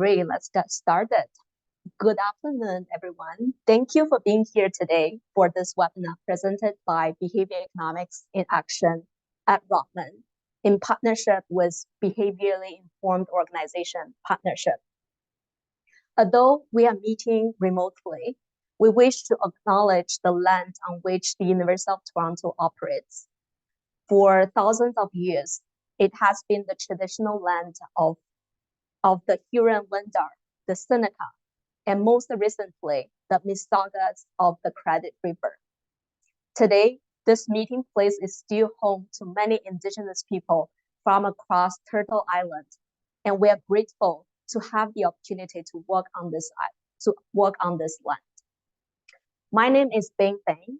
Great, let's get started. Good afternoon, everyone. Thank you for being here today for this webinar presented by Behavior Economics in Action at Rotman in partnership with Behaviorally Informed Organization Partnership. Although we are meeting remotely, we wish to acknowledge the land on which the University of Toronto operates. For thousands of years, it has been the traditional land of the Huron-Wendat, the Seneca, and most recently, the Mississaugas of the Credit River. Today, this meeting place is still home to many Indigenous people from across Turtle Island, and we are grateful to have the opportunity to work on this land. My name is Bing Feng.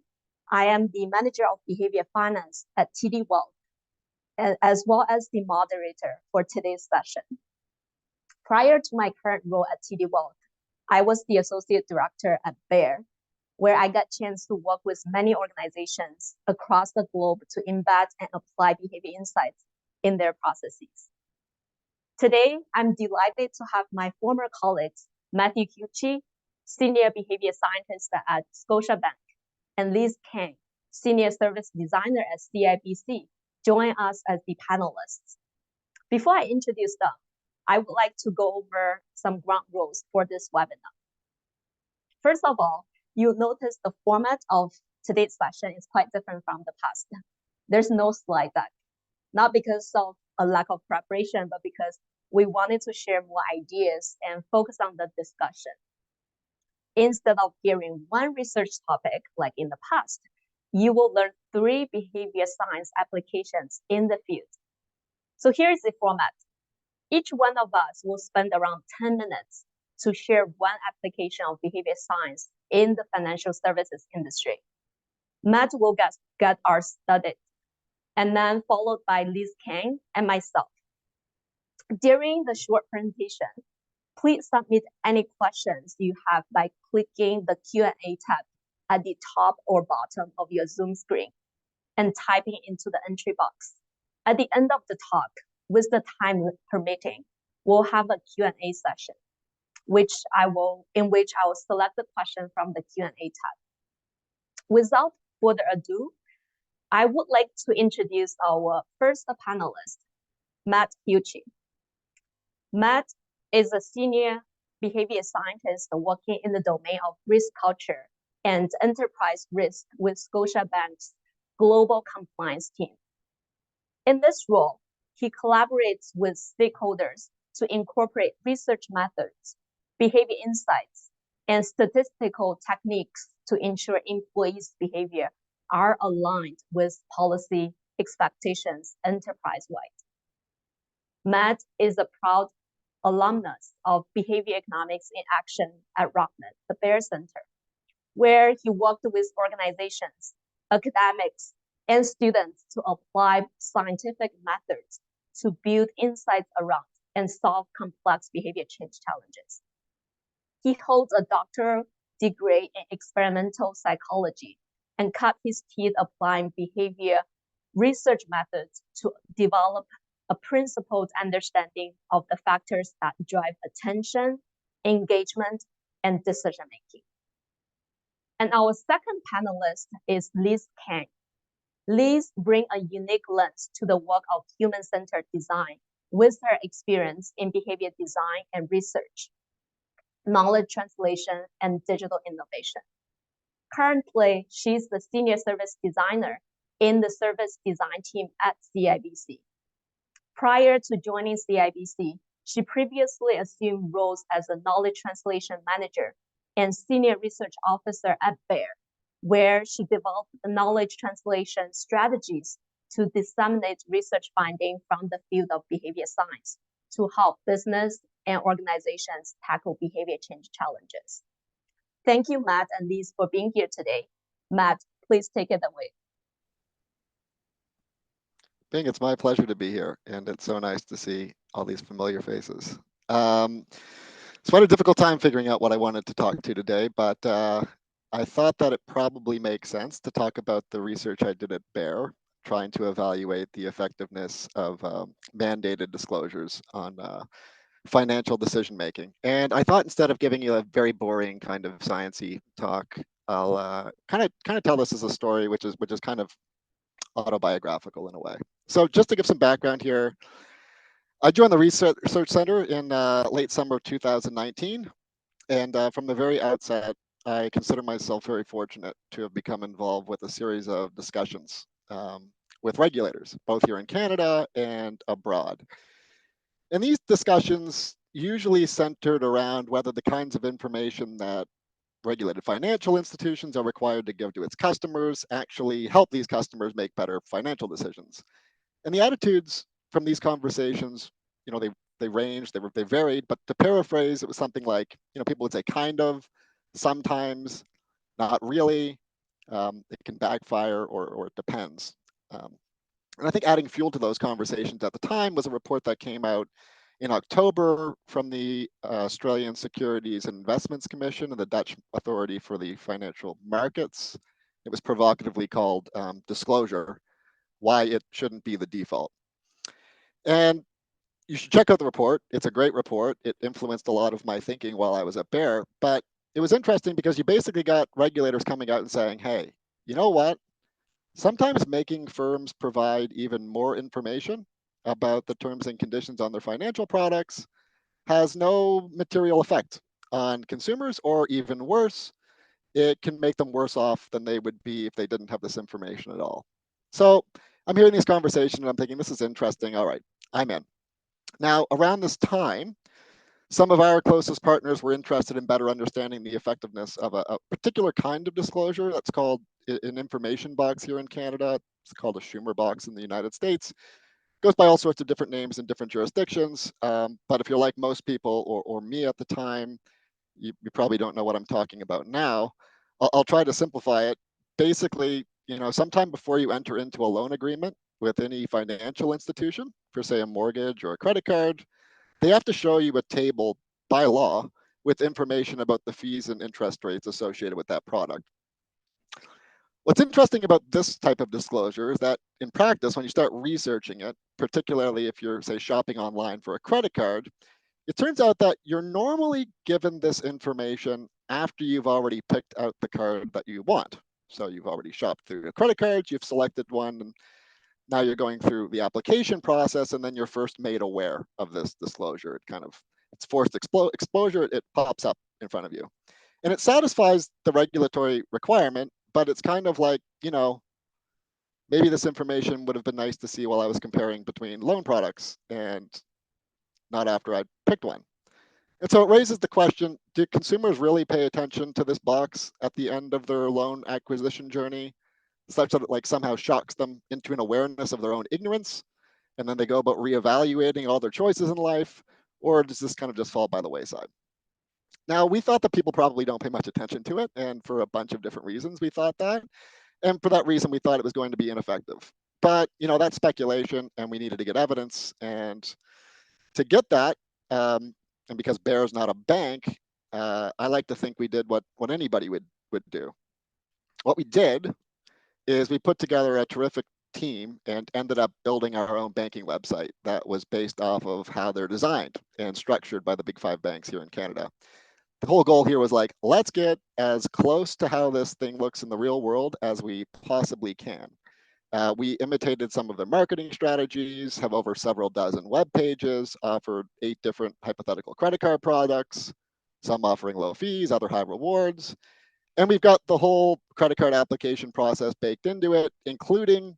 I am the Manager of Behavior Finance at TD Wealth, as well as the moderator for today's session. Prior to my current role at TD Wealth, I was the Associate Director at Bear, where I got a chance to work with many organizations across the globe to embed and apply behavior insights in their processes. Today, I'm delighted to have my former colleagues, Matthew Hilchey, Senior Behavior Scientist at Scotiabank, and Liz Kang, Senior Service Designer at CIBC, join us as the panelists. Before I introduce them, I would like to go over some ground rules for this webinar. First of all, you'll notice the format of today's session is quite different from the past. There's no slide deck, not because of a lack of preparation, but because we wanted to share more ideas and focus on the discussion. Instead of hearing one research topic like in the past, you will learn 3 behavior science applications in the field. So here's the format. Each one of us will spend around 10 minutes to share one application of behavior science in the financial services industry. Matt will get ours studied, and then followed by Liz Kang and myself. During the short presentation, please submit any questions you have by clicking the Q&A tab at the top or bottom of your Zoom screen and typing into the entry box. At the end of the talk, with the time permitting, we'll have a Q&A session, in which I will select the question from the Q&A tab. Without further ado, I would like to introduce our first panelist, Matt Hilchey. Matt is a senior behavior scientist working in the domain of risk culture and enterprise risk with Scotiabank's global compliance team. In this role, he collaborates with stakeholders to incorporate research methods, behavior insights, and statistical techniques to ensure employees' behavior are aligned with policy expectations enterprise-wide. Matt is a proud alumnus of Behavior Economics in Action at Rotman, the Bear Center, where he worked with organizations, academics, and students to apply scientific methods to build insights around and solve complex behavior change challenges. He holds a doctoral degree in experimental psychology and cut his teeth applying behavior research methods to develop a principled understanding of the factors that drive attention, engagement, and decision-making. And our second panelist is Liz Kang. Liz brings a unique lens to the work of human-centered design with her experience in behavior design and research, knowledge translation, and digital innovation. Currently, she's the senior service designer in the service design team at CIBC. Prior to joining CIBC, she previously assumed roles as a knowledge translation manager and senior research officer at Bear, where she developed knowledge translation strategies to disseminate research findings from the field of behavior science to help business and organizations tackle behavior change challenges. Thank you, Matt and Liz, for being here today. Matt, please take it away. Bing, it's my pleasure to be here, and it's so nice to see all these familiar faces. So I had a difficult time figuring out what I wanted to talk to today, but I thought that it probably makes sense to talk about the research I did at Bear, trying to evaluate the effectiveness of mandated disclosures on financial decision making. And I thought instead of giving you a very boring kind of sciencey talk, I'll kind of tell this as a story, which is kind of autobiographical in a way. So just to give some background here, I joined the Research Center in late summer of 2019. And from the very outset, I consider myself very fortunate to have become involved with a series of discussions with regulators, both here in Canada and abroad. And these discussions usually centered around whether the kinds of information that regulated financial institutions are required to give to its customers actually help these customers make better financial decisions. And the attitudes from these conversations, they ranged, they varied, but to paraphrase, it was something like, people would say kind of, sometimes, not really, it can backfire, or it depends. And I think adding fuel to those conversations at the time was a report that came out in October from the Australian Securities and Investments Commission and the Dutch Authority for the Financial Markets. It was provocatively called Disclosure: Why It Shouldn't Be the Default. And you should check out the report. It's a great report. It influenced a lot of my thinking while I was at Bear. But it was interesting because you basically got regulators coming out and saying, hey, you know what? Sometimes making firms provide even more information about the terms and conditions on their financial products has no material effect on consumers, or even worse, it can make them worse off than they would be if they didn't have this information at all. So I'm hearing these conversations and I'm thinking, this is interesting. All right, I'm in. Now, around this time, some of our closest partners were interested in better understanding the effectiveness of a particular kind of disclosure that's called an information box here in Canada. It's called a Schumer box in the United States. It goes by all sorts of different names in different jurisdictions. But if you're like most people, or me at the time, you probably don't know what I'm talking about now. I'll try to simplify it. Basically, sometime before you enter into a loan agreement with any financial institution for, say, a mortgage or a credit card, they have to show you a table by law with information about the fees and interest rates associated with that product. What's interesting about this type of disclosure is that in practice, when you start researching it, particularly if you're, say, shopping online for a credit card, it turns out that you're normally given this information after you've already picked out the card that you want. So you've already shopped through your credit cards, you've selected one, and now you're going through the application process, and then you're first made aware of this disclosure. It's forced exposure, it pops up in front of you. And it satisfies the regulatory requirement, but it's kind of like, maybe this information would have been nice to see while I was comparing between loan products and not after I picked one. And so it raises the question, do consumers really pay attention to this box at the end of their loan acquisition journey, such that it somehow shocks them into an awareness of their own ignorance, and then they go about reevaluating all their choices in life? Or does this kind of just fall by the wayside? Now, we thought that people probably don't pay much attention to it, and for a bunch of different reasons we thought that. And for that reason, we thought it was going to be ineffective. But, that's speculation, and we needed to get evidence. And to get that, and because Bear is not a bank, I like to think we did what anybody would do. What we did is we put together a terrific team and ended up building our own banking website that was based off of how they're designed and structured by the big 5 banks here in Canada. The whole goal here was let's get as close to how this thing looks in the real world as we possibly can. We imitated some of their marketing strategies, have over several dozen web pages, offered 8 different hypothetical credit card products, some offering low fees, other high rewards. And we've got the whole credit card application process baked into it, including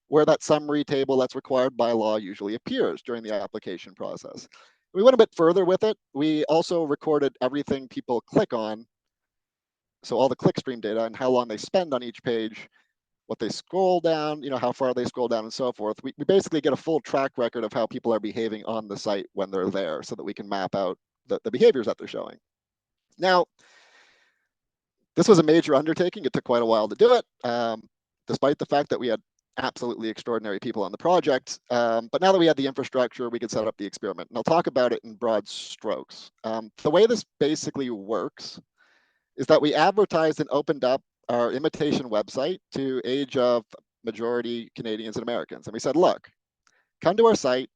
where that summary table that's required by law usually appears during the application process. We went a bit further with it. We also recorded everything people click on, so all the clickstream data and how long they spend on each page, what they scroll down, how far they scroll down, and so forth. We basically get a full track record of how people are behaving on the site when they're there, so that we can map out the behaviors that they're showing. Now, this was a major undertaking. It took quite a while to do it, despite the fact that we had absolutely extraordinary people on the project. But now that we had the infrastructure, we could set up the experiment. And I'll talk about it in broad strokes. The way this basically works is that we advertised and opened up our imitation website to age of majority Canadians and Americans. And we said, look, come to our site,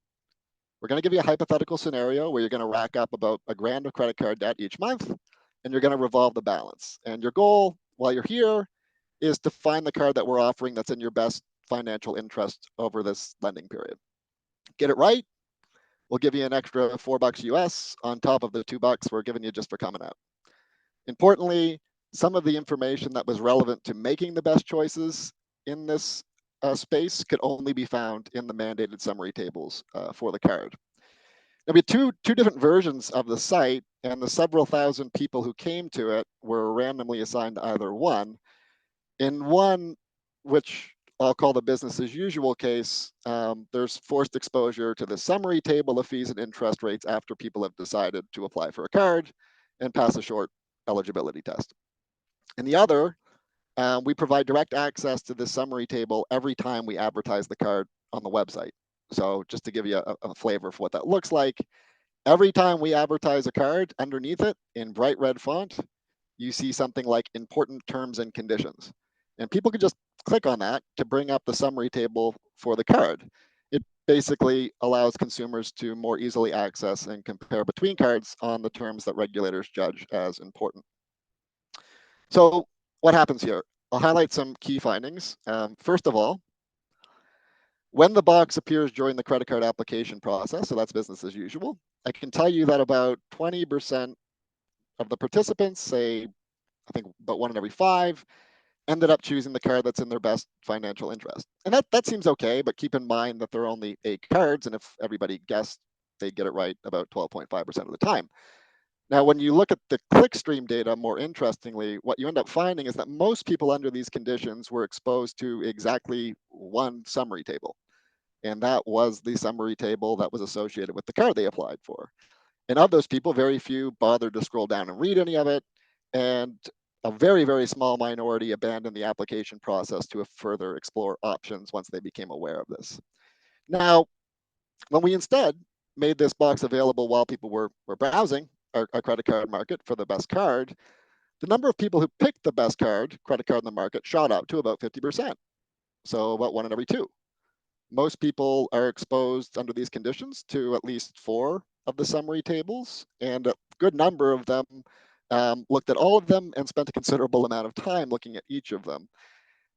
We're going to give you a hypothetical scenario where you're going to rack up about $1,000 of credit card debt each month, and you're going to revolve the balance. And your goal while you're here is to find the card that we're offering that's in your best financial interest over this lending period. Get it right, we'll give you an extra $4 US on top of the $2 we're giving you just for coming out. Importantly, some of the information that was relevant to making the best choices in this space could only be found in the mandated summary tables for the card. There'll be two different versions of the site, and the several thousand people who came to it were randomly assigned either one. In one, which I'll call the business as usual case, there's forced exposure to the summary table of fees and interest rates after people have decided to apply for a card and pass a short eligibility test. In the other, we provide direct access to this summary table every time we advertise the card on the website. So just to give you a flavor for what that looks like, every time we advertise a card, underneath it in bright red font, you see something like important terms and conditions. And people can just click on that to bring up the summary table for the card. It basically allows consumers to more easily access and compare between cards on the terms that regulators judge as important. So what happens here? I'll highlight some key findings. First of all, when the box appears during the credit card application process, so that's business as usual, I can tell you that about 20% of the participants, say, I think about 1 in every 5, ended up choosing the card that's in their best financial interest. And that seems okay, but keep in mind that there are only 8 cards, and if everybody guessed, they get it right about 12.5% of the time. Now, when you look at the clickstream data, more interestingly, what you end up finding is that most people under these conditions were exposed to exactly one summary table. And that was the summary table that was associated with the card they applied for. And of those people, very few bothered to scroll down and read any of it. And a very, very small minority abandoned the application process to further explore options once they became aware of this. Now, when we instead made this box available while people were browsing our credit card market for the best card, the number of people who picked the best credit card in the market shot up to about 50%. So about 1 in every 2. Most people are exposed under these conditions to at least 4 of the summary tables, and a good number of them looked at all of them and spent a considerable amount of time looking at each of them.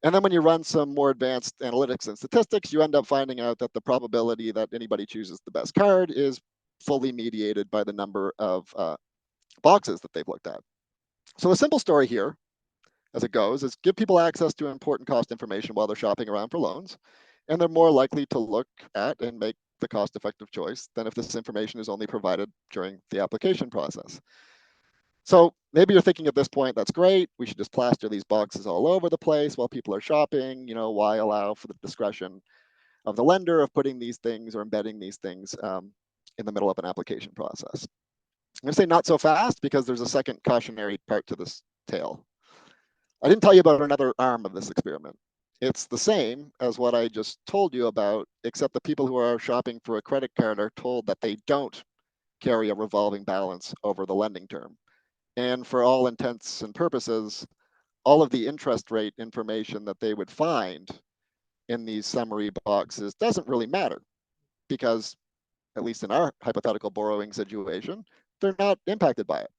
And then when you run some more advanced analytics and statistics, you end up finding out that the probability that anybody chooses the best card is fully mediated by the number of boxes that they've looked at. So a simple story here, as it goes, is give people access to important cost information while they're shopping around for loans, and they're more likely to look at and make the cost-effective choice than if this information is only provided during the application process. So maybe you're thinking at this point, that's great, we should just plaster these boxes all over the place while people are shopping. Why allow for the discretion of the lender of putting these things or embedding these things in the middle of an application process? I'm going to say not so fast, because there's a second cautionary part to this tale. I didn't tell you about another arm of this experiment. It's the same as what I just told you about, except the people who are shopping for a credit card are told that they don't carry a revolving balance over the lending term. And for all intents and purposes, all of the interest rate information that they would find in these summary boxes doesn't really matter, because, at least in our hypothetical borrowing situation, they're not impacted by it.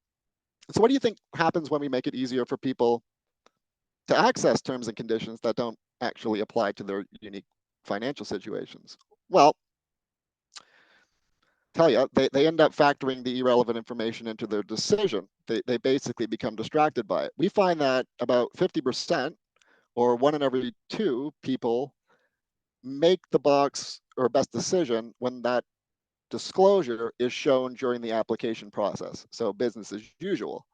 So what do you think happens when we make it easier for people to access terms and conditions that don't actually apply to their unique financial situations? Well, tell you, they end up factoring the irrelevant information into their decision. They basically become distracted by it. We find that about 50%, or 1 in every 2 people, make the box or best decision when that disclosure is shown during the application process. So business as usual.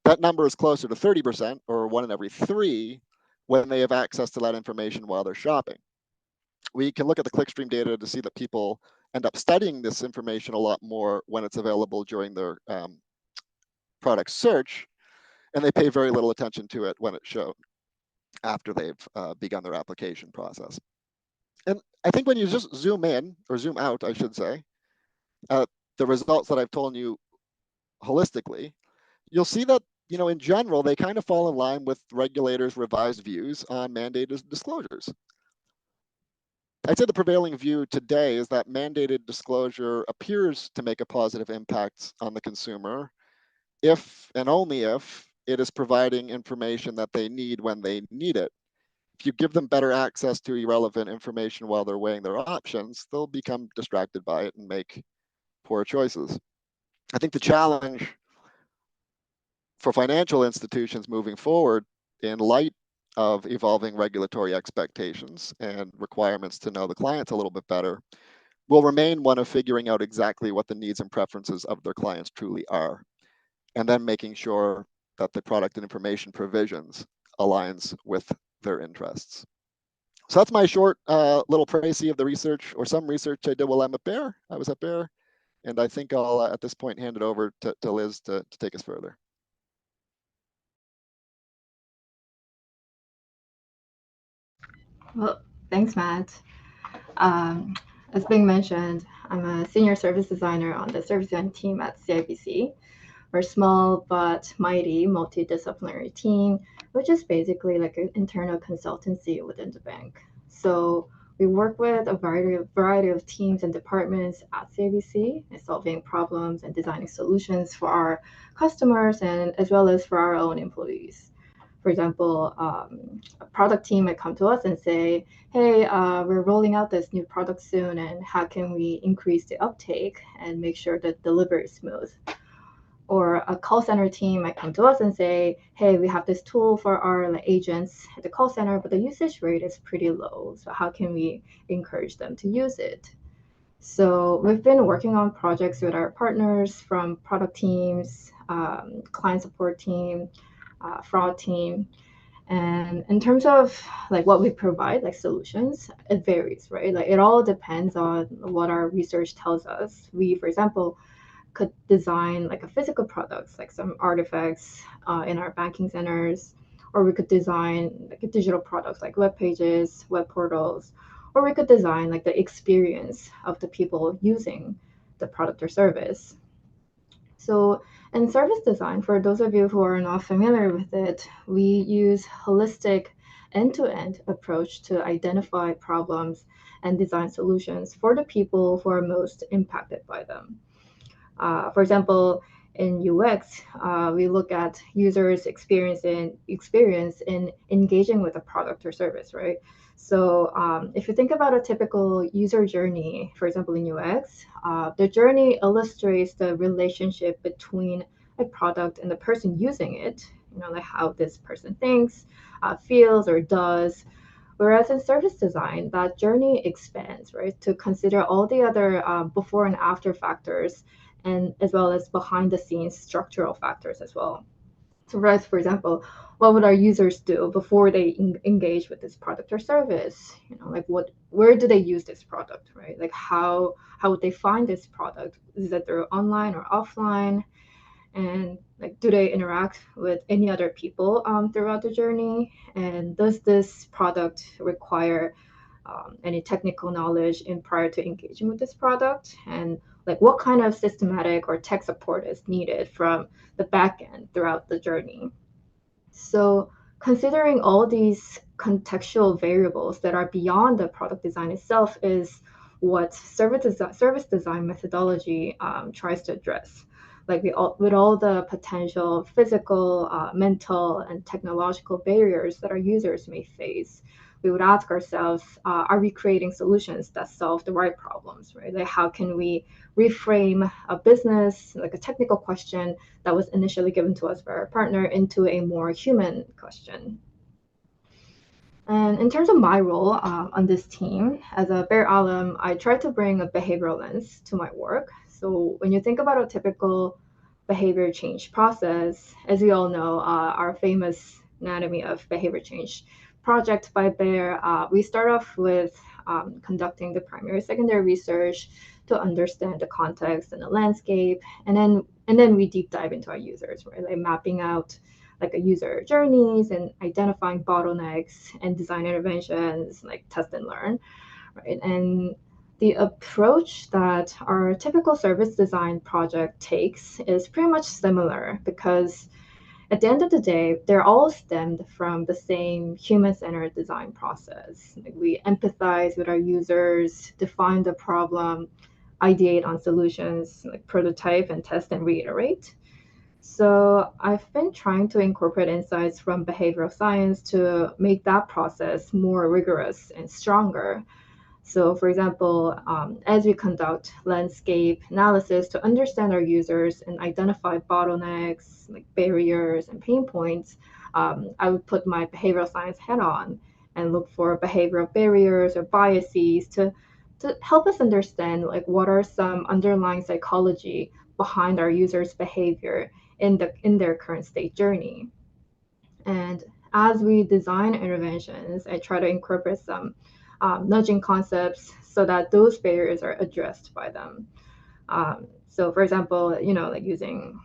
That number is closer to 30%, or 1 in every 3, when they have access to that information while they're shopping. We can look at the clickstream data to see that people end up studying this information a lot more when it's available during their product search, and they pay very little attention to it when it's shown after they've begun their application process. And I think when you just zoom in, or zoom out, I should say, the results that I've told you holistically, you'll see that, in general, they kind of fall in line with regulators' revised views on mandated disclosures. I'd say the prevailing view today is that mandated disclosure appears to make a positive impact on the consumer if and only if it is providing information that they need when they need it. If you give them better access to irrelevant information while they're weighing their options, they'll become distracted by it and make poor choices. I think the challenge for financial institutions moving forward in light of evolving regulatory expectations and requirements to know the clients a little bit better will remain one of figuring out exactly what the needs and preferences of their clients truly are, and then making sure that the product and information provisions aligns with their interests. So that's my short little précis of the research, or some research I did while I'm at Bear. I was at Bear, and I think I'll at this point hand it over to Liz to take us further. Well, thanks, Matt. As Bing mentioned, I'm a senior service designer on the service design team at CIBC. We're a small but mighty multidisciplinary team, which is basically like an internal consultancy within the bank. So we work with a variety of teams and departments at CIBC, solving problems and designing solutions for our customers and as well as for our own employees. For example, a product team might come to us and say, hey, we're rolling out this new product soon, and how can we increase the uptake and make sure that delivery is smooth? Or a call center team might come to us and say, hey, we have this tool for our agents at the call center, but the usage rate is pretty low. So how can we encourage them to use it? So we've been working on projects with our partners from product teams, client support team, fraud team. And in terms of what we provide, solutions, it varies, right? It all depends on what our research tells us. We, for example, could design a physical products, like some artifacts in our banking centers, or we could design a digital products like web pages, web portals, or we could design the experience of the people using the product or service. So in service design, for those of you who are not familiar with it, we use holistic end-to-end approach to identify problems and design solutions for the people who are most impacted by them. For example, in UX, we look at users' experience in engaging with a product or service, right? So if you think about a typical user journey, for example, in UX, the journey illustrates the relationship between a product and the person using it, like how this person thinks, feels, or does. Whereas in service design, that journey expands, right, to consider all the other before and after factors, and as well as behind the scenes structural factors as well. So for example, what would our users do before they engage with this product or service? Where do they use this product, right? How would they find this product? Is it through online or offline? And do they interact with any other people throughout the journey? And does this product require any technical knowledge in prior to engaging with this product? And what kind of systematic or tech support is needed from the back end throughout the journey? So considering all these contextual variables that are beyond the product design itself is what service design methodology tries to address. With all the potential physical, mental, and technological barriers that our users may face, we would ask ourselves, are we creating solutions that solve the right problems, right? How can we reframe a business, a technical question that was initially given to us by our partner, into a more human question? And in terms of my role on this team, as a Bear alum, I try to bring a behavioral lens to my work. So when you think about a typical behavior change process, as we all know, our famous anatomy of behavior change project by Bear, we start off with conducting the primary secondary research to understand the context and the landscape, and then we deep dive into our users, right? Mapping out a user journeys and identifying bottlenecks and design interventions, test and learn, right? And the approach that our typical service design project takes is pretty much similar, because at the end of the day, they're all stemmed from the same human-centered design process. Like, we empathize with our users, define the problem, ideate on solutions, like prototype and test and reiterate. So I've been trying to incorporate insights from behavioral science to make that process more rigorous and stronger. So for example, as we conduct landscape analysis to understand our users and identify bottlenecks, like barriers and pain points, I would put my behavioral science hat on and look for behavioral barriers or biases to help us understand like what are some underlying psychology behind our users' behavior in their current state journey. And as we design interventions, I try to incorporate some nudging concepts so that those barriers are addressed by them. So for example, like using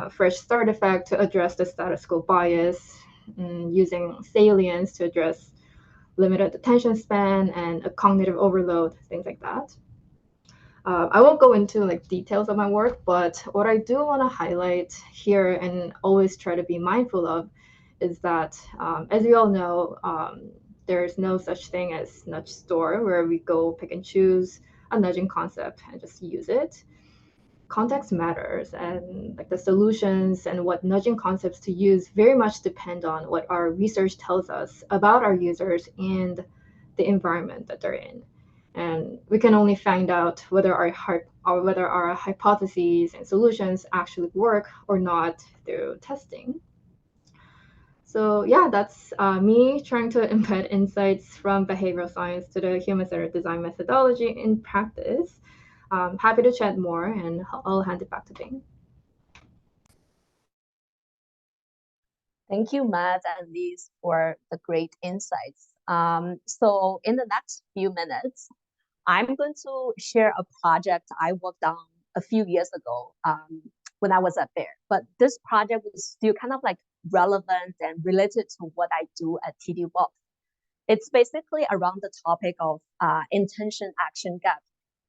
fresh start effect to address the status quo bias, using salience to address limited attention span and a cognitive overload, things like that. I won't go into like details of my work, but what I do want to highlight here and always try to be mindful of is that, as we all know, there's no such thing as nudge store where we go pick and choose a nudging concept and just use it. Context matters, and like the solutions and what nudging concepts to use very much depend on what our research tells us about our users and the environment that they're in. And we can only find out whether our hypotheses and solutions actually work or not through testing. So yeah, that's me trying to embed insights from behavioral science to the human-centered design methodology in practice. Happy to chat more, and I'll hand it back to Bing. Thank you, Matt and Liz, for the great insights. So in the next few minutes, I'm going to share a project I worked on a few years ago when I was at Bear. But this project was still kind of like relevant and related to what I do at TD Wealth. It's basically around the topic of intention action gap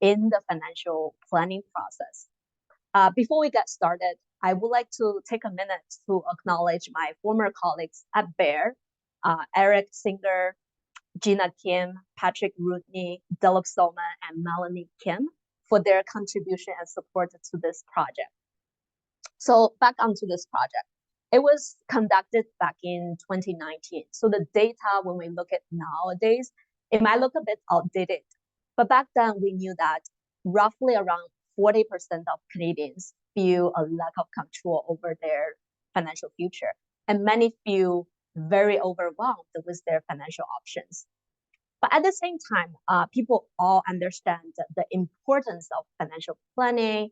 in the financial planning process. Before we get started, I would like to take a minute to acknowledge my former colleagues at Bear, Eric Singer, Gina Kim, Patrick Rootney, Dilip Soma, and Melanie Kim for their contribution and support to this project. So back onto this project. It was conducted back in 2019. So the data, when we look at nowadays, it might look a bit outdated. But back then, we knew that roughly around 40% of Canadians feel a lack of control over their financial future, and many feel very overwhelmed with their financial options. But at the same time, people all understand the importance of financial planning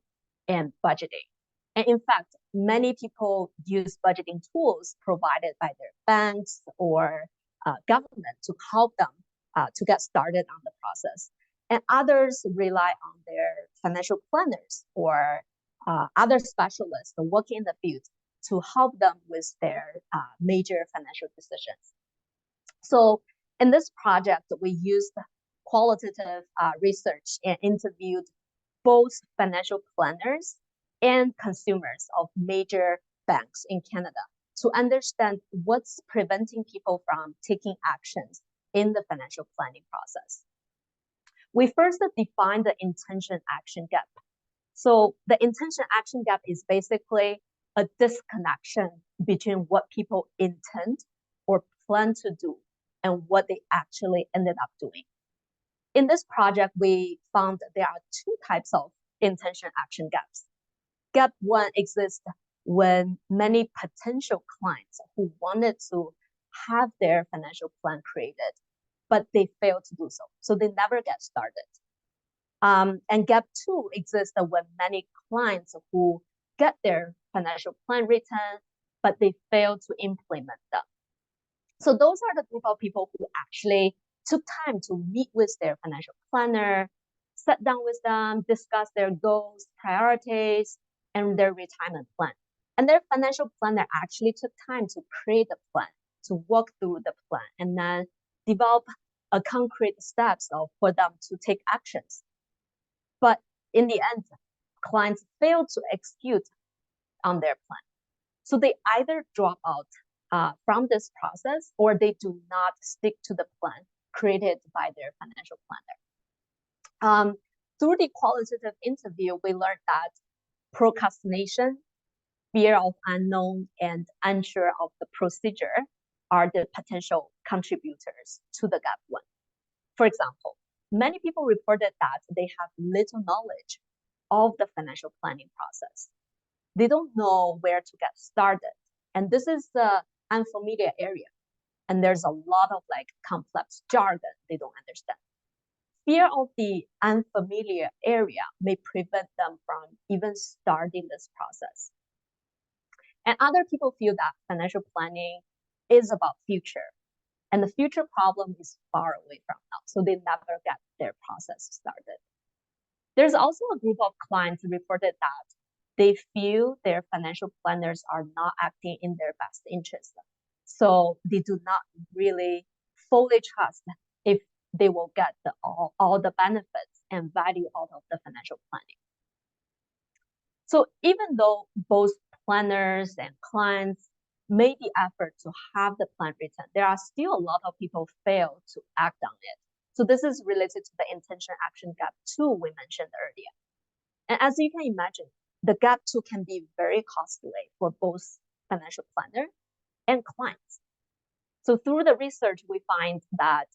and budgeting. And in fact, many people use budgeting tools provided by their banks or government to help them to get started on the process. And others rely on their financial planners or other specialists working in the field to help them with their major financial decisions. So in this project, we used qualitative research and interviewed both financial planners and consumers of major banks in Canada to understand what's preventing people from taking actions in the financial planning process. We first defined the intention action gap. So the intention action gap is basically a disconnection between what people intend or plan to do and what they actually ended up doing. In this project, we found there are two types of intention action gaps. Gap one exists when many potential clients who wanted to have their financial plan created, but they fail to do so. So they never get started. And gap two exists when many clients who get their financial plan written, but they fail to implement them. So those are the group of people who actually took time to meet with their financial planner, sit down with them, discuss their goals, priorities, and their retirement plan. And their financial planner actually took time to create the plan, to walk through the plan, and then develop a concrete steps for them to take actions. But in the end, clients failed to execute on their plan. So they either drop out from this process, or they do not stick to the plan created by their financial planner. Through the qualitative interview, we learned that procrastination, fear of unknown, and unsure of the procedure are the potential contributors to the gap one. For example, many people reported that they have little knowledge of the financial planning process. They don't know where to get started. And this is the unfamiliar area. And there's a lot of like complex jargon they don't understand. Fear of the unfamiliar area may prevent them from even starting this process. And other people feel that financial planning is about future, and the future problem is far away from now, so they never get their process started. There's also a group of clients who reported that they feel their financial planners are not acting in their best interest, so they do not really fully trust if they will get all the benefits and value out of the financial planning. So even though both planners and clients made the effort to have the plan written, there are still a lot of people fail to act on it. So this is related to the intention action gap 2 we mentioned earlier. And as you can imagine, the gap 2 can be very costly for both financial planner and clients. So through the research, we find that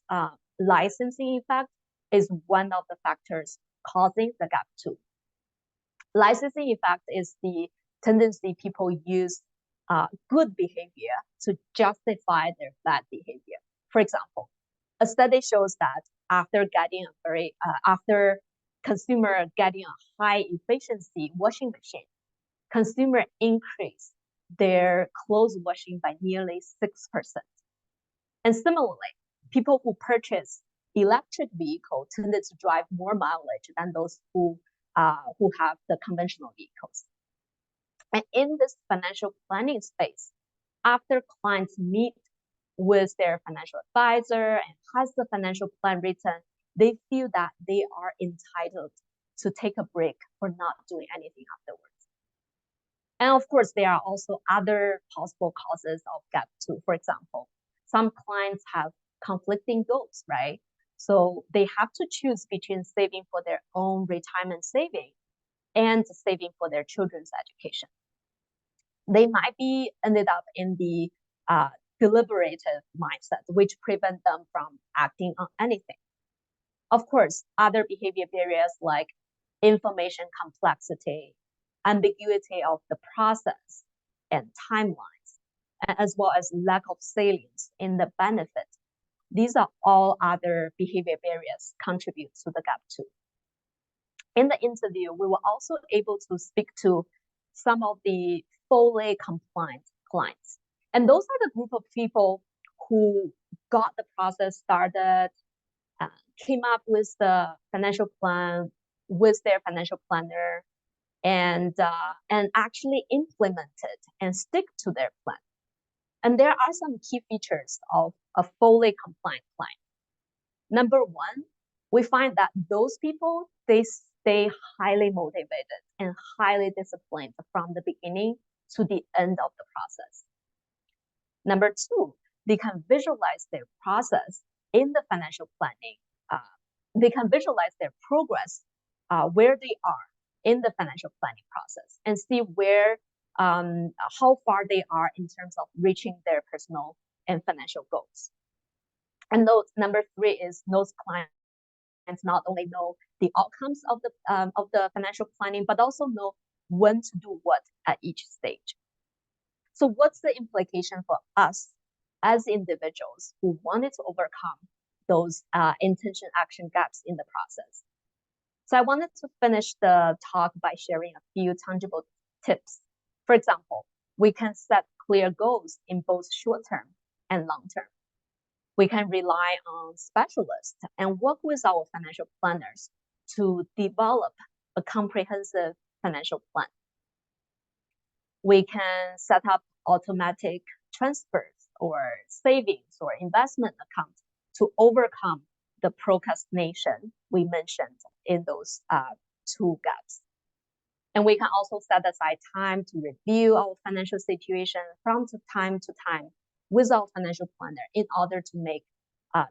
licensing effect is one of the factors causing the gap 2. Licensing effect is the tendency people use good behavior to justify their bad behavior. For example, a study shows that after consumer getting a high efficiency washing machine, consumer increase their clothes washing by nearly 6%. And similarly, people who purchase electric vehicle tended to drive more mileage than those who have the conventional vehicles. And in this financial planning space, after clients meet with their financial advisor and has the financial plan written, they feel that they are entitled to take a break for not doing anything afterwards. And of course, there are also other possible causes of gap 2. For example, some clients have conflicting goals, right? So they have to choose between saving for their own retirement saving and saving for their children's education. They might be ended up in the deliberative mindset, which prevent them from acting on anything. Of course, other behavior barriers like information complexity, ambiguity of the process and timelines, as well as lack of salience in the benefit. These are all other behavior barriers contribute to the gap 2. In the interview, we were also able to speak to some of the fully compliant clients. And those are the group of people who got the process started, came up with the financial plan with their financial planner, and actually implemented and stick to their plan. And there are some key features of a fully compliant client. Number one, we find that those people, they stay highly motivated and highly disciplined from the beginning to the end of the process. Number two, they can visualize their process in the financial planning. They can visualize their progress, where they are in the financial planning process, and see where how far they are in terms of reaching their personal and financial goals. And number three is those clients not only know the outcomes of the financial planning, but also know when to do what at each stage. So what's the implication for us as individuals who wanted to overcome those intention action gaps in the process? So I wanted to finish the talk by sharing a few tangible tips. For example, we can set clear goals in both short term and long term. We can rely on specialists and work with our financial planners to develop a comprehensive financial plan. We can set up automatic transfers or savings or investment accounts to overcome the procrastination we mentioned in those two gaps. And we can also set aside time to review our financial situation from time to time with our financial planner in order to make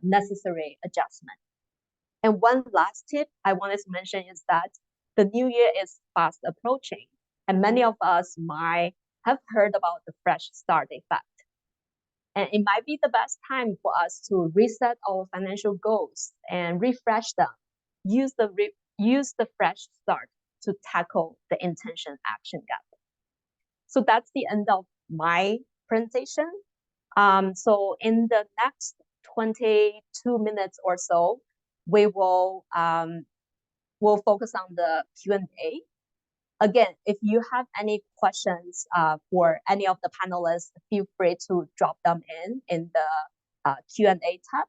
necessary adjustment. And one last tip I wanted to mention is that the new year is fast approaching, and many of us might have heard about the fresh start effect. And it might be the best time for us to reset our financial goals and refresh them. Use the fresh start to tackle the intention action gap. So that's the end of my presentation. So in the next 22 minutes or so, we will we'll focus on the Q&A. Again, if you have any questions for any of the panelists, feel free to drop them in the Q&A tab.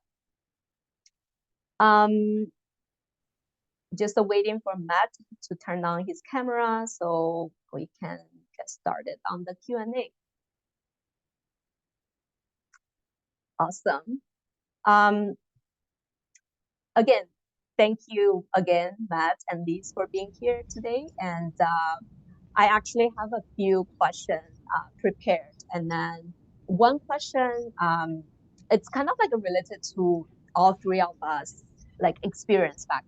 Just waiting for Matt to turn on his camera so we can get started on the Q&A. Awesome. Again, thank you again, Matt and Lise, for being here today. And I actually have a few questions prepared. And then one question, it's kind of like related to all three of us, like experience back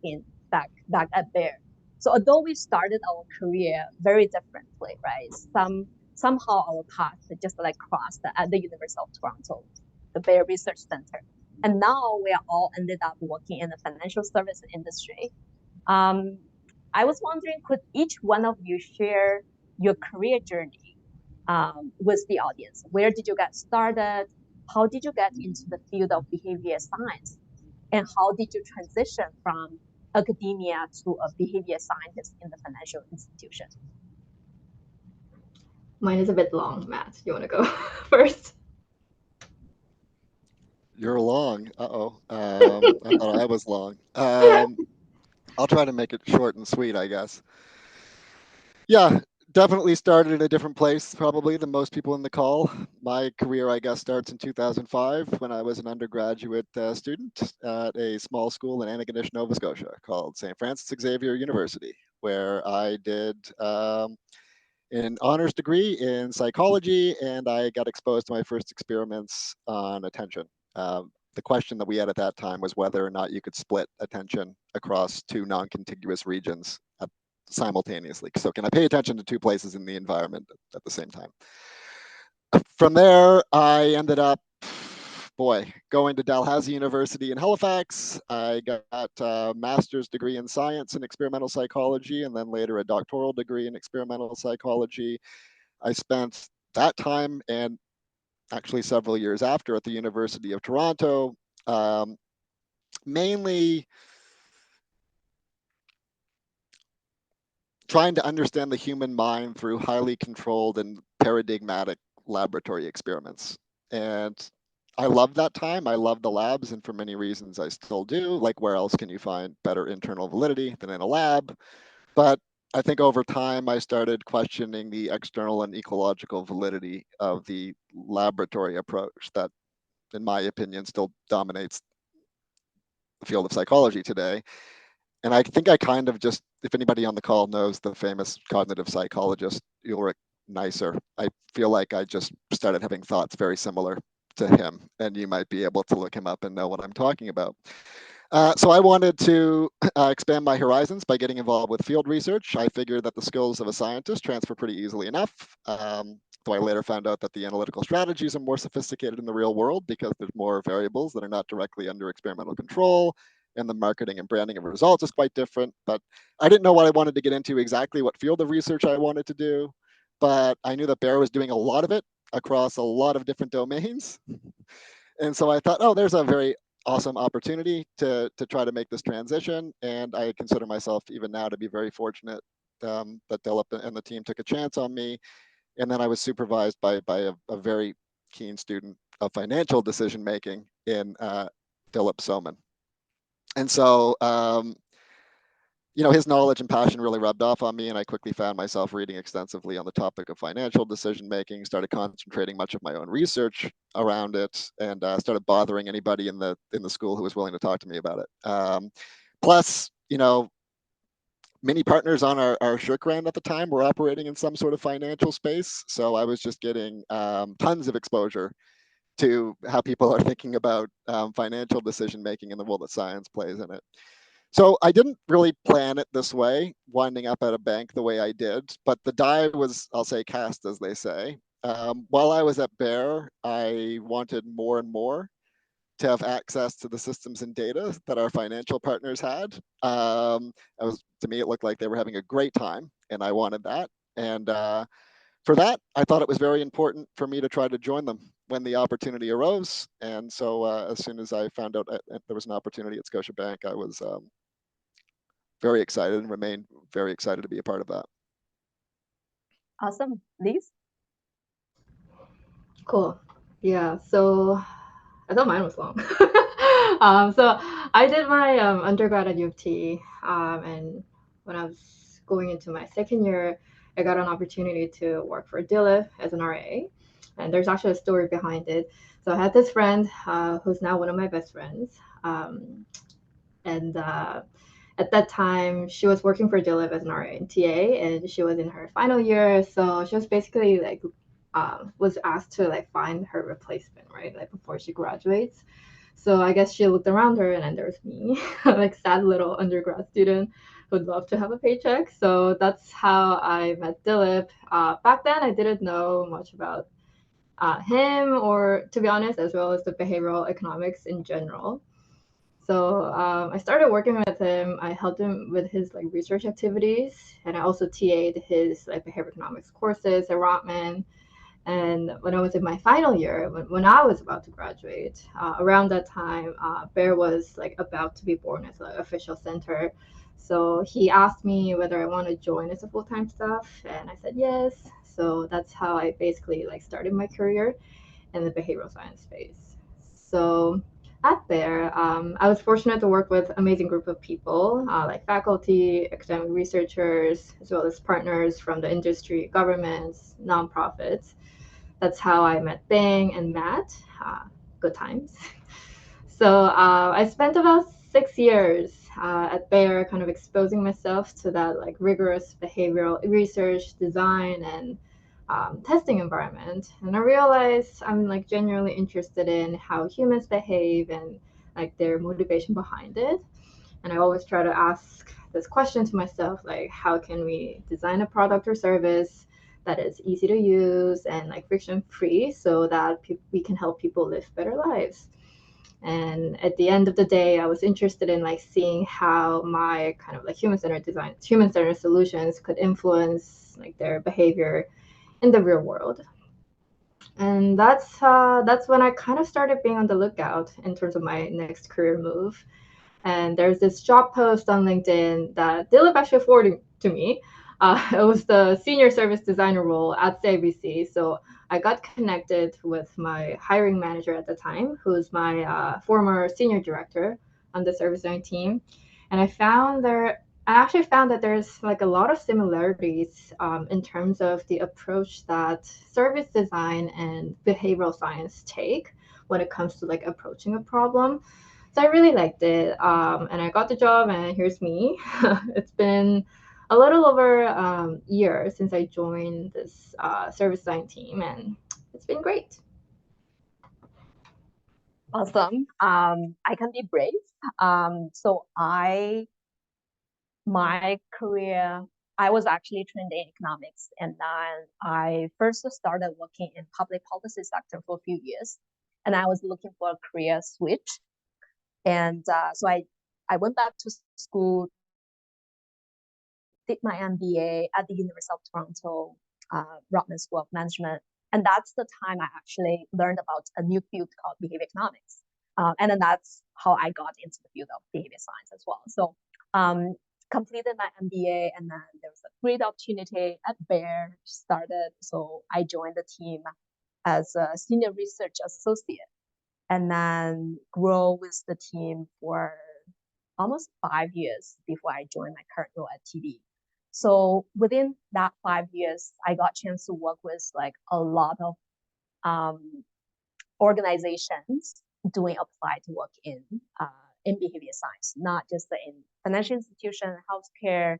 at Bear. So although we started our career very differently, right? Somehow our paths just like crossed at the University of Toronto, the Bear Research Center. And now we are all ended up working in the financial service industry. I was wondering, could each one of you share your career journey with the audience? Where did you get started? How did you get into the field of behavior science? And how did you transition from academia to a behavior scientist in the financial institution? Mine is a bit long, Matt. You want to go first? You're long. Uh-oh. I thought I was long. I'll try to make it short and sweet, I guess. Yeah, definitely started in a different place probably than most people in the call. My career, I guess, starts in 2005 when I was an undergraduate student at a small school in Antigonish, Nova Scotia called St. Francis Xavier University, where I did an honors degree in psychology, and I got exposed to my first experiments on attention. The question that we had at that time was whether or not you could split attention across two non-contiguous regions simultaneously. So can I pay attention to two places in the environment at the same time? From there, I ended up, going to Dalhousie University in Halifax. I got a master's degree in science and experimental psychology, and then later a doctoral degree in experimental psychology. I spent that time and actually several years after at the University of Toronto, mainly trying to understand the human mind through highly controlled and paradigmatic laboratory experiments. And I love that time. I love the labs, and for many reasons I still do. Like, where else can you find better internal validity than in a lab? But I think over time I started questioning the external and ecological validity of the laboratory approach that, in my opinion, still dominates the field of psychology today. And I think I kind of just, if anybody on the call knows the famous cognitive psychologist Ulrich Neisser, I feel like I just started having thoughts very similar to him, and you might be able to look him up and know what I'm talking about. So I wanted to expand my horizons by getting involved with field research. I figured that the skills of a scientist transfer pretty easily enough, though I later found out that the analytical strategies are more sophisticated in the real world because there's more variables that are not directly under experimental control, and the marketing and branding of results is quite different. But I didn't know what I wanted to get into, exactly what field of research I wanted to do, but I knew that Bear was doing a lot of it across a lot of different domains. And so I thought, oh, there's a very awesome opportunity to try to make this transition. And I consider myself even now to be very fortunate that Dilip and the team took a chance on me. And then I was supervised by a very keen student of financial decision making in Dilip Soman. And so, his knowledge and passion really rubbed off on me, and I quickly found myself reading extensively on the topic of financial decision making, started concentrating much of my own research around it, and started bothering anybody in the school who was willing to talk to me about it. Plus, many partners on our Shirkrand at the time were operating in some sort of financial space. So I was just getting tons of exposure to how people are thinking about financial decision making and the role that science plays in it. So I didn't really plan it this way, winding up at a bank the way I did, but the die was, I'll say, cast, as they say. While I was at Bear, I wanted more and more to have access to the systems and data that our financial partners had. To me, it looked like they were having a great time, and I wanted that. And for that, I thought it was very important for me to try to join them when the opportunity arose. And so as soon as I found out there was an opportunity at Scotiabank, I was very excited and remain very excited to be a part of that. Awesome. Liz? Cool. Yeah, so I thought mine was long. So I did my undergrad at U of T, and when I was going into my second year, I got an opportunity to work for DILIF as an RA, and there's actually a story behind it. So I had this friend who's now one of my best friends, and at that time, she was working for DILIF as an RA and TA, and she was in her final year, so she was basically like was asked to like find her replacement, right, like before she graduates. So I guess she looked around her, and then there was me, like sad little undergrad student who'd love to have a paycheck. So that's how I met Dilip. Back then, I didn't know much about him, or to be honest, as well as the behavioral economics in general. So I started working with him. I helped him with his like research activities, and I also TA'd his like behavioral economics courses at Rotman. And when I was in my final year, when I was about to graduate, around that time, Bear was like about to be born as an official center. So he asked me whether I want to join as a full-time staff, and I said yes. So that's how I basically like started my career in the behavioral science space. So at Bear, I was fortunate to work with amazing group of people like faculty, academic researchers, as well as partners from the industry, governments, nonprofits. That's how I met Bing and Matt. Good times. So I spent about 6 years at Bayer, kind of exposing myself to that like rigorous behavioral research, design, and testing environment. And I realized I'm like genuinely interested in how humans behave and like their motivation behind it. And I always try to ask this question to myself, like, how can we design a product or service that is easy to use and like friction free so that we can help people live better lives? And at the end of the day, I was interested in like seeing how my kind of like human-centered design, human-centered solutions could influence like their behavior in the real world. And that's when I kind of started being on the lookout in terms of my next career move. And there's this job post on LinkedIn that Dilip actually forwarded to me. It was the senior service designer role at CIBC. So I got connected with my hiring manager at the time, who's my former senior director on the service design team. And I actually found that there's like a lot of similarities in terms of the approach that service design and behavioral science take when it comes to like approaching a problem. So I really liked it, and I got the job, and here's me. It's been a little over a year since I joined this service design team, and it's been great. Awesome. I can be brave. So my career, I was actually trained in economics, and then I first started working in public policy sector for a few years, and I was looking for a career switch. And so I went back to school, did my MBA at the University of Toronto, Rotman School of Management. And that's the time I actually learned about a new field called behavior economics. And then that's how I got into the field of behavior science as well. So completed my MBA, and then there was a great opportunity at Bear started. So I joined the team as a senior research associate, and then grow with the team for almost 5 years before I joined my current role at TD. So within that 5 years, I got a chance to work with like a lot of organizations doing applied work in behavior science, not just in financial institution, healthcare,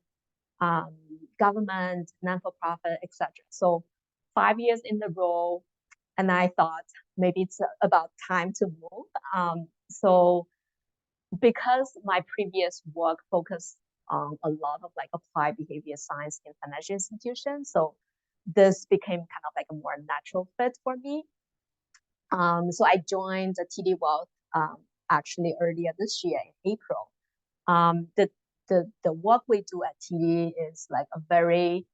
government, non-for-profit, etc. So 5 years in a row, and I thought maybe it's about time to move. So because my previous work focused on a lot of like applied behavior science in financial institutions, so this became kind of like a more natural fit for me. So I joined the TD Wealth actually earlier this year in April. The work we do at TD is like a very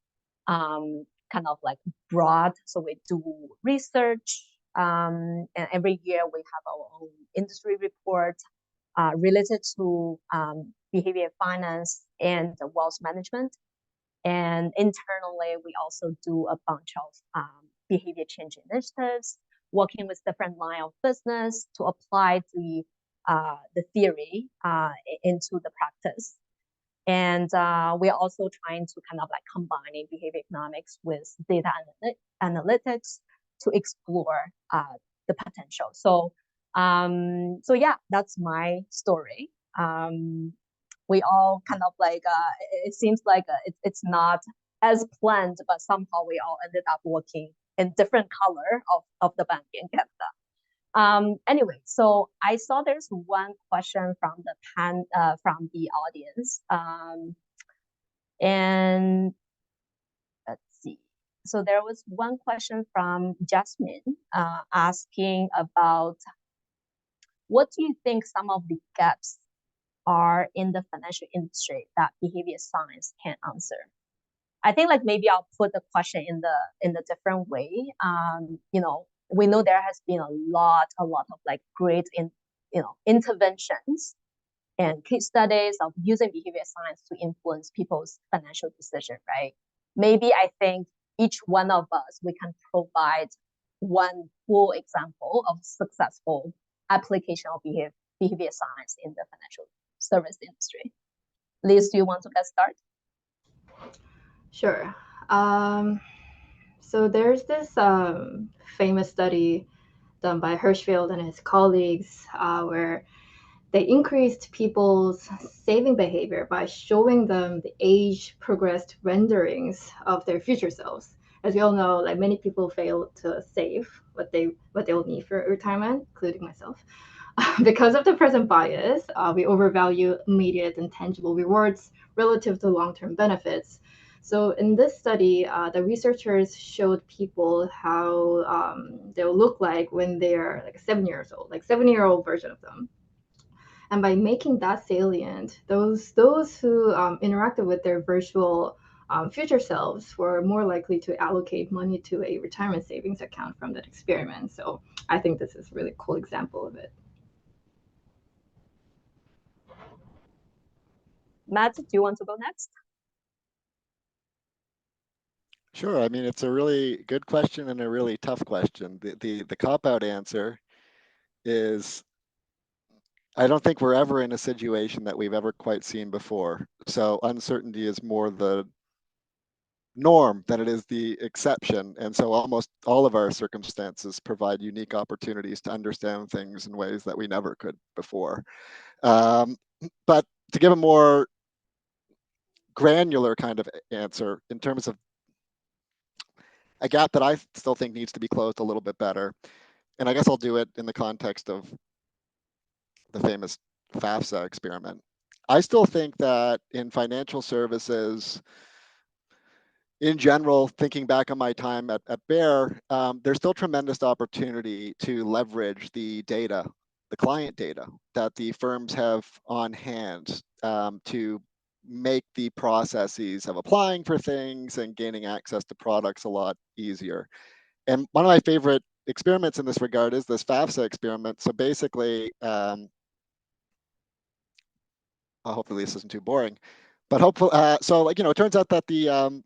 kind of like broad. So we do research, and every year we have our own industry report related to behavior finance and wealth management. And internally, we also do a bunch of behavior change initiatives, working with different line of business to apply the theory into the practice. And we're also trying to kind of like combining behavior economics with data analytics to explore the potential. So yeah, that's my story. We all kind of like, it seems like it's not as planned, but somehow we all ended up working in different color of the bank in Canada. Anyway, so I saw there's one question from the audience, and let's see. So there was one question from Jasmine asking about what do you think some of the gaps are in the financial industry that behavior science can answer? I think like maybe I'll put the question in the different way. We know there has been a lot of like great interventions and case studies of using behavior science to influence people's financial decision, right? Maybe I think each one of us, we can provide one full example of successful application of behavior science in the financial service industry. Liz, do you want to get started? Sure. So there's this famous study done by Hirschfeld and his colleagues where they increased people's saving behavior by showing them the age-progressed renderings of their future selves. As we all know, like many people fail to save what they'll need for retirement, including myself. Because of the present bias, we overvalue immediate and tangible rewards relative to long-term benefits. So in this study, the researchers showed people how they'll look like when they're like 7 years old, like 7-year-old version of them. And by making that salient, those who interacted with their virtual future selves were more likely to allocate money to a retirement savings account from that experiment. So I think this is a really cool example of it. Matt, do you want to go next? Sure. I mean, it's a really good question and a really tough question. The cop-out answer is I don't think we're ever in a situation that we've ever quite seen before. So uncertainty is more the norm than it is the exception. And so almost all of our circumstances provide unique opportunities to understand things in ways that we never could before. But to give a more granular kind of answer in terms of a gap that I still think needs to be closed a little bit better, and I guess I'll do it in the context of the famous FAFSA experiment. I still think that in financial services, in general, thinking back on my time at Bear, there's still tremendous opportunity to leverage the data, the client data that the firms have on hand to make the processes of applying for things and gaining access to products a lot easier. And one of my favorite experiments in this regard is this FAFSA experiment. So basically, hopefully this isn't too boring, but hopefully, so like, it turns out that the,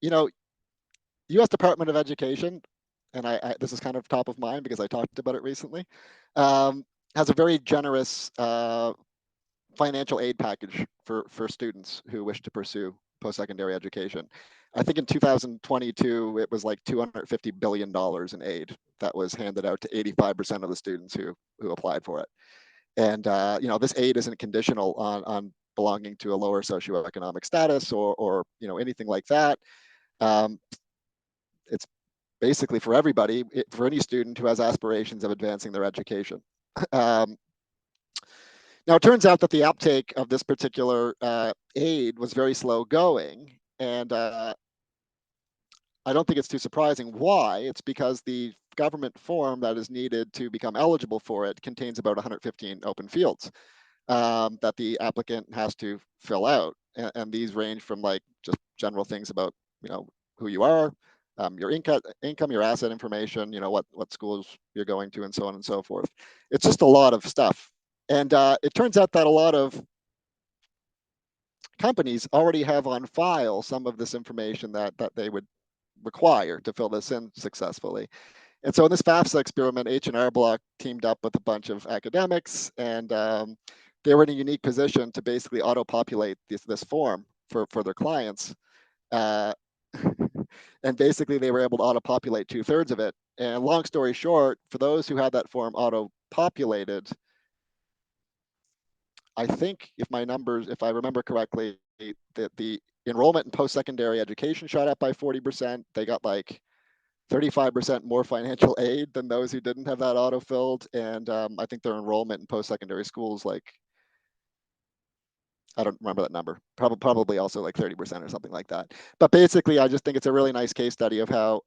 U.S. Department of Education, and this is kind of top of mind because I talked about it recently, has a very generous financial aid package for students who wish to pursue post-secondary education. I think in 2022, it was like $250 billion in aid that was handed out to 85% of the students who applied for it. And this aid isn't conditional on belonging to a lower socioeconomic status or anything like that. It's basically for everybody, for any student who has aspirations of advancing their education. Now, it turns out that the uptake of this particular aid was very slow going, and I don't think it's too surprising why. It's because the government form that is needed to become eligible for it contains about 115 open fields that the applicant has to fill out, and these range from like just general things about who you are, your income, your asset information, what schools you're going to, and so on and so forth. It's just a lot of stuff. And it turns out that a lot of companies already have on file some of this information that they would require to fill this in successfully. And so in this FAFSA experiment, H&R Block teamed up with a bunch of academics, and they were in a unique position to basically auto-populate this form for their clients. And basically they were able to auto-populate 2/3 of it. And long story short, for those who had that form auto-populated, I think if I remember correctly, that the enrollment in post-secondary education shot up by 40%. They got like 35% more financial aid than those who didn't have that auto-filled. And I think their enrollment in post-secondary schools, like, I don't remember that number, probably also like 30% or something like that. But basically, I just think it's a really nice case study of how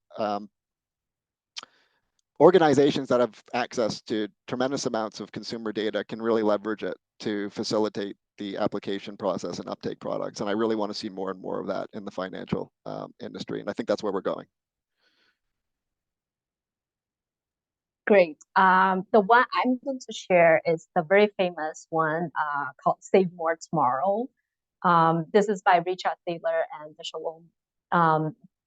organizations that have access to tremendous amounts of consumer data can really leverage it to facilitate the application process and uptake products. And I really want to see more and more of that in the financial industry. And I think that's where we're going. Great. The one I'm going to share is the very famous one called Save More Tomorrow. This is by Richard Thaler and Shalom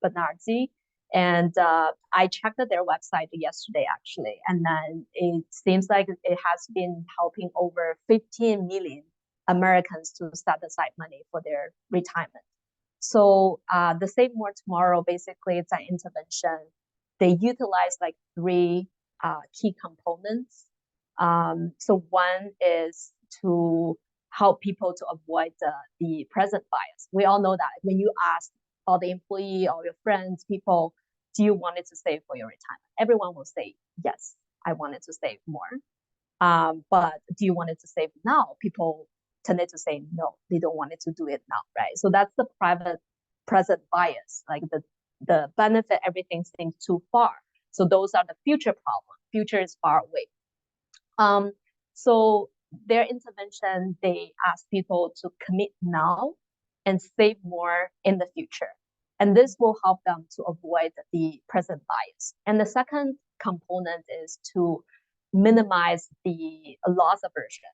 Bernardi. And I checked their website yesterday, actually, and then it seems like it has been helping over 15 million Americans to set aside money for their retirement. So the Save More Tomorrow, basically, it's an intervention. They utilize like 3 key components. So one is to help people to avoid the present bias. We all know that when you ask all the employee, all your friends, people, do you want it to save for your retirement? Everyone will say, yes, I wanted to save more. But do you want it to save now? People tended to say, no, they don't want it to do it now, right? So that's the present bias, like the benefit, everything seems too far. So those are the future problems. Future is far away. So their intervention, they ask people to commit now and save more in the future. And this will help them to avoid the present bias. And the second component is to minimize the loss aversion.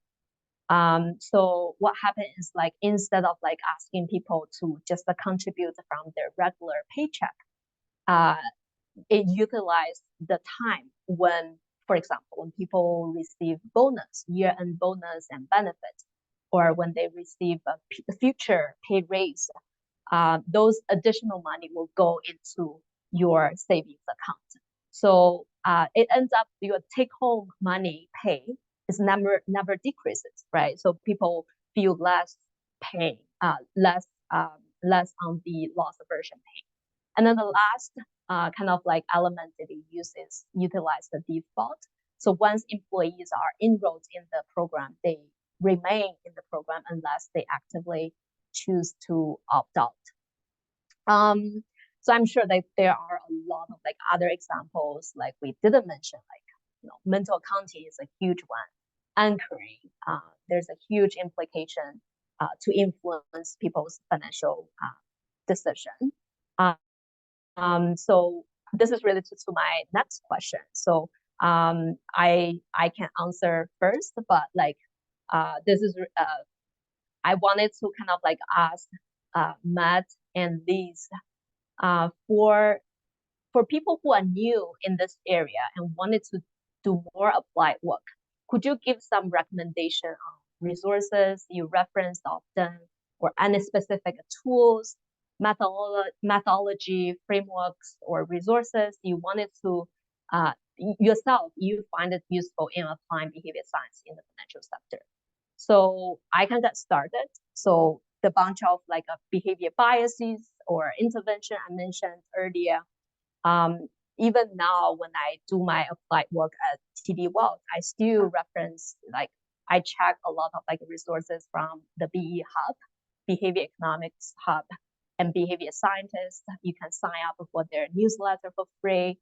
So what happens is, like, instead of like asking people to just contribute from their regular paycheck, it utilizes the time when, for example, when people receive bonus, year-end bonus and benefits, or when they receive a future pay raise, those additional money will go into your savings account. So it ends up your take-home money pay is never decreases, right? So people feel less pain, less on the loss aversion pain. And then the last kind of like element that they use is utilize the default. So once employees are enrolled in the program, they remain in the program unless they actively choose to opt out. So I'm sure that there are a lot of like other examples, like we didn't mention, like mental accounting is a huge one. Anchoring, there's a huge implication to influence people's financial decision. So this is related to my next question. So I can answer first, but like this is I wanted to kind of like ask Matt and Liz for people who are new in this area and wanted to do more applied work. Could you give some recommendation on resources you referenced often, or any specific tools, methodology, frameworks, or resources you wanted to yourself, you find it useful in applying behavior science in the financial sector? So I can get started. So the bunch of like behavior biases or intervention I mentioned earlier, even now when I do my applied work at TD Wealth, I still reference, like, I check a lot of like resources from the BE Hub, Behavior Economics Hub, and Behavior Scientists. You can sign up for their newsletter for free.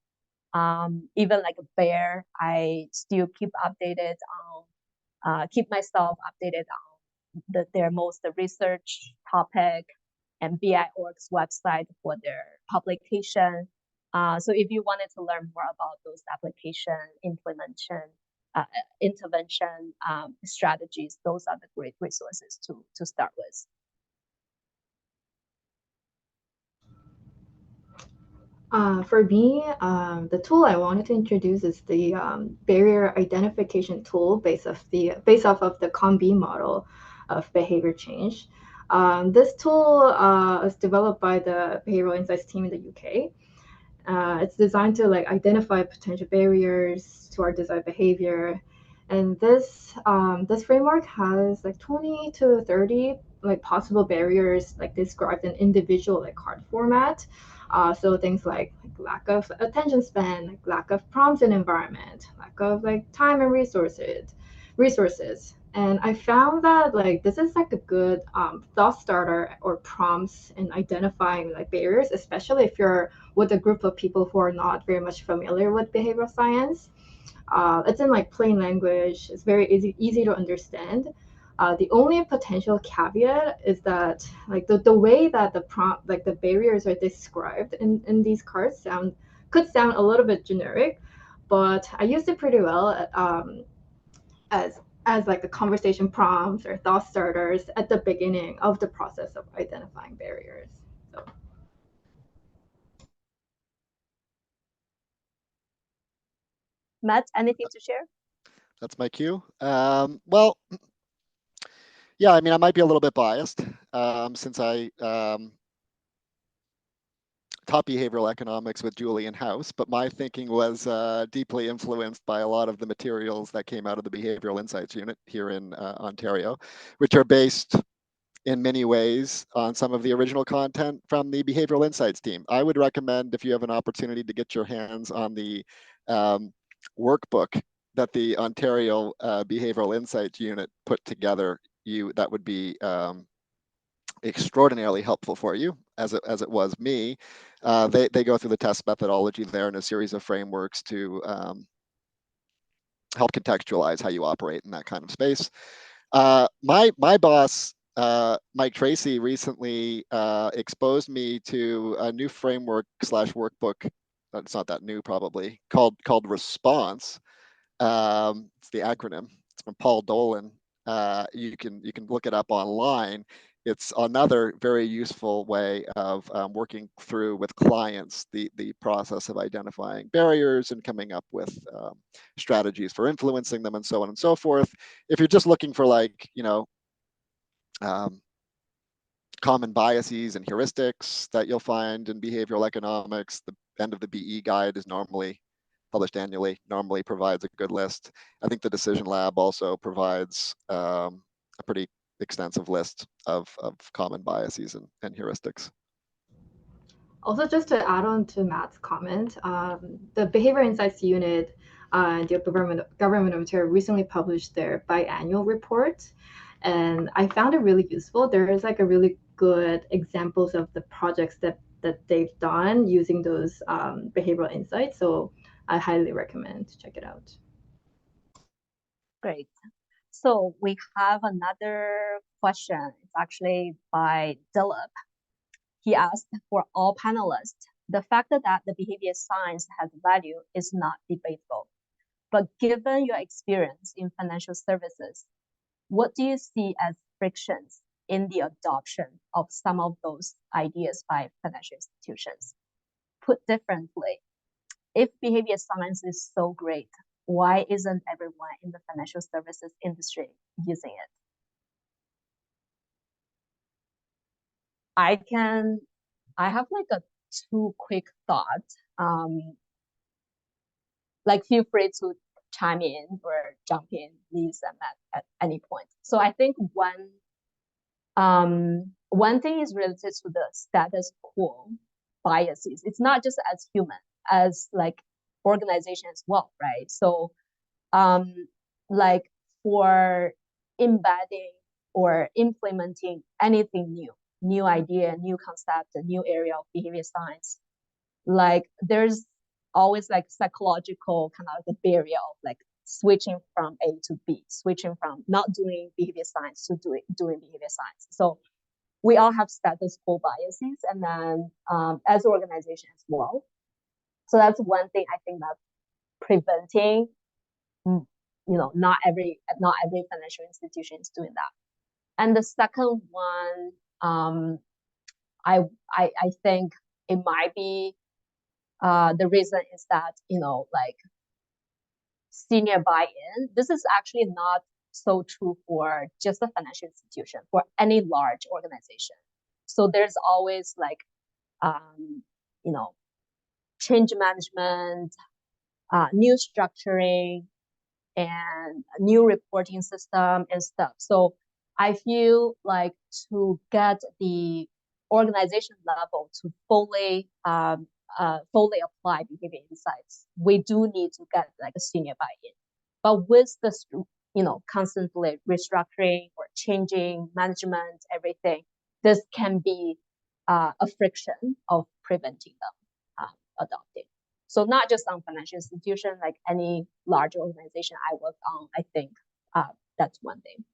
Even like a Bear, I still keep updated on, keep myself updated on their most research topic, and BI.org's website for their publication. So if you wanted to learn more about those application intervention strategies, those are the great resources to start with. For me, the tool I wanted to introduce is the barrier identification tool based off of the COM-B model of behavior change. This tool is developed by the Behavioral Insights team in the UK. It's designed to like identify potential barriers to our desired behavior, and this framework has like 20 to 30 like possible barriers like described in individual like card format. So things like lack of attention span, like lack of prompts and environment, lack of like time and resources. And I found that like this is like a good thought starter or prompts in identifying like barriers, especially if you're with a group of people who are not very much familiar with behavioral science. It's in like plain language. It's very easy to understand. The only potential caveat is that like the way that the prompt, like the barriers are described in these cards could sound a little bit generic, but I used it pretty well as like a conversation prompts or thought starters at the beginning of the process of identifying barriers. So. Matt, anything to share? That's my cue. Well, yeah, I mean, I might be a little bit biased since I taught behavioral economics with Julie in-house, but my thinking was deeply influenced by a lot of the materials that came out of the Behavioral Insights unit here in Ontario, which are based in many ways on some of the original content from the Behavioral Insights team. I would recommend, if you have an opportunity to get your hands on the workbook that the Ontario Behavioral Insights unit put together, that would be extraordinarily helpful for you, as it was me. They go through the test methodology there and a series of frameworks to help contextualize how you operate in that kind of space. My boss, Mike Tracy, recently exposed me to a new framework / workbook. It's not that new, probably, called Response. It's the acronym. It's from Paul Dolan. You can look it up online. It's another very useful way of working through with clients the process of identifying barriers and coming up with strategies for influencing them, and so on and so forth. If you're just looking for, like, common biases and heuristics that you'll find in behavioral economics, the end of the BE guide is normally published annually, normally provides a good list. I think the Decision Lab also provides a pretty extensive list of common biases and heuristics. Also, just to add on to Matt's comment, the Behavior Insights Unit and the Government of Ontario recently published their biannual report, and I found it really useful. There is like a really good examples of the projects that they've done using those behavioral insights. So I highly recommend to check it out. Great. So we have another question. It's actually by Dilip. He asked, for all panelists, the fact that the behavior science has value is not debatable. But given your experience in financial services, what do you see as frictions in the adoption of some of those ideas by financial institutions? Put differently, if behavior science is so great, why isn't everyone in the financial services industry using it? I have like a 2 quick thoughts. Like, feel free to chime in or jump in, Lisa, at any point. So I think one thing is related to the status quo biases. It's not just as human, as like organization as well, right? So like for embedding or implementing anything new idea, new concept, a new area of behavior science, like there's always like psychological kind of like a barrier of like switching from A to B, switching from not doing behavior science to doing behavior science. So we all have status quo biases, and then as an organization as well. So that's one thing I think that's preventing, not every financial institution is doing that. And the second one, I think it might be the reason is that, like senior buy-in. This is actually not so true for just a financial institution, for any large organization. So there's always like, change management, new structuring, and new reporting system and stuff. So I feel like to get the organization level to fully apply behavior insights, we do need to get like a senior buy-in. But with this, constantly restructuring or changing management, everything, this can be a friction of preventing them adopting. So not just on financial institution, like any large organization I work on, I think that's one thing.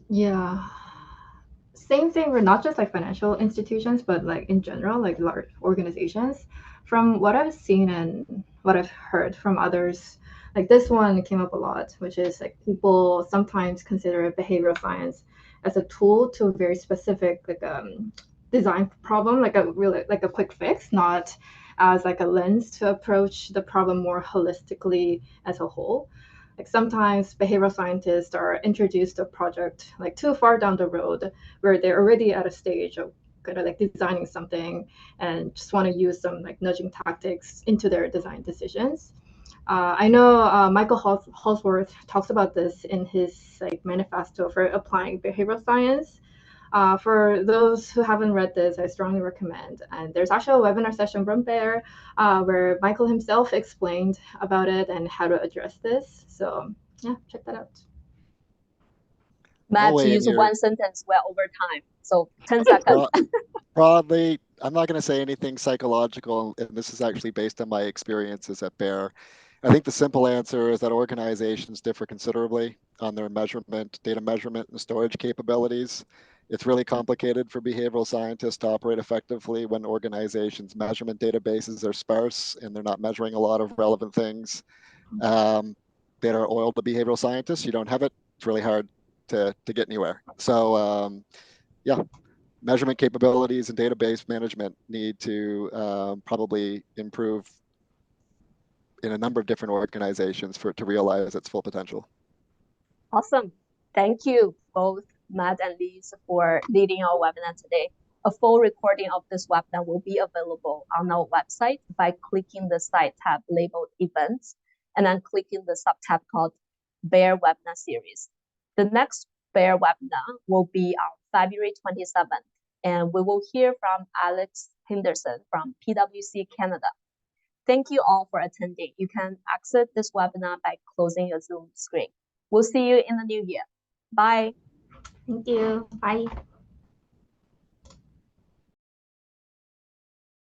Yeah. Same thing. We're not just like financial institutions, but like in general, like large organizations. From what I've seen and what I've heard from others, like this one came up a lot, which is like people sometimes consider behavioral science as a tool to a very specific like design problem, like a quick fix, not as like a lens to approach the problem more holistically as a whole. Like sometimes behavioral scientists are introduced to a project like too far down the road where they're already at a stage of kind of like designing something and just want to use some like nudging tactics into their design decisions. I know Michael Halsworth talks about this in his like manifesto for applying behavioral science. For those who haven't read this, I strongly recommend. And there's actually a webinar session from there where Michael himself explained about it and how to address this. So yeah, check that out. Matt, use one sentence. We're over time, so 10 seconds. Broadly, I'm not going to say anything psychological, and this is actually based on my experiences at Bear. I think the simple answer is that organizations differ considerably on their data measurement and storage capabilities. It's really complicated for behavioral scientists to operate effectively when organizations' measurement databases are sparse and they're not measuring a lot of relevant things that are oiled to behavioral scientists. You don't have it, it's really hard to get anywhere. So yeah, measurement capabilities and database management need to probably improve in a number of different organizations for it to realize its full potential. Awesome. Thank you both, Matt and Lise, for leading our webinar today. A full recording of this webinar will be available on our website by clicking the site tab labeled Events, and then clicking the subtab called Bear Webinar Series. The next Bear webinar will be on February 27th, and we will hear from Alex Henderson from PwC Canada. Thank you all for attending. You can exit this webinar by closing your Zoom screen. We'll see you in the new year. Bye. Thank you. Bye.